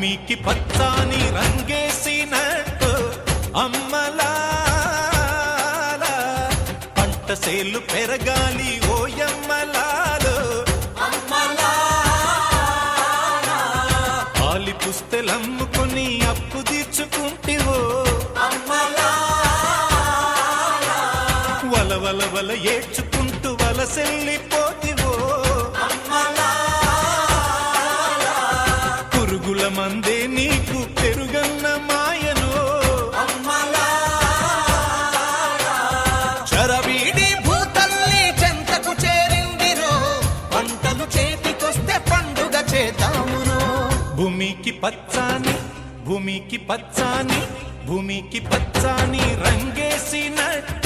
భూమికి పచ్చాని రంగేసినట్టు అమ్మలాల పంట సేలు పెరగాలి ఓయమ్మలాలు పాలి పుస్తెలమ్ముకొని అప్పు తీర్చుకుంటివో వల వల వల ఏడ్చుకుంటూ వలసెల్లిపోతివో పురుగుల మందే నీకు పెరుగన్న మాయను చరవీడి భూతల్లి చెంతకు చేరిందిరో పంటలు చేతికొస్తే పండుగ చేద్దామురో భూమికి పచ్చాని భూమికి పచ్చాని భూమికి పచ్చాని రంగేసినట్టు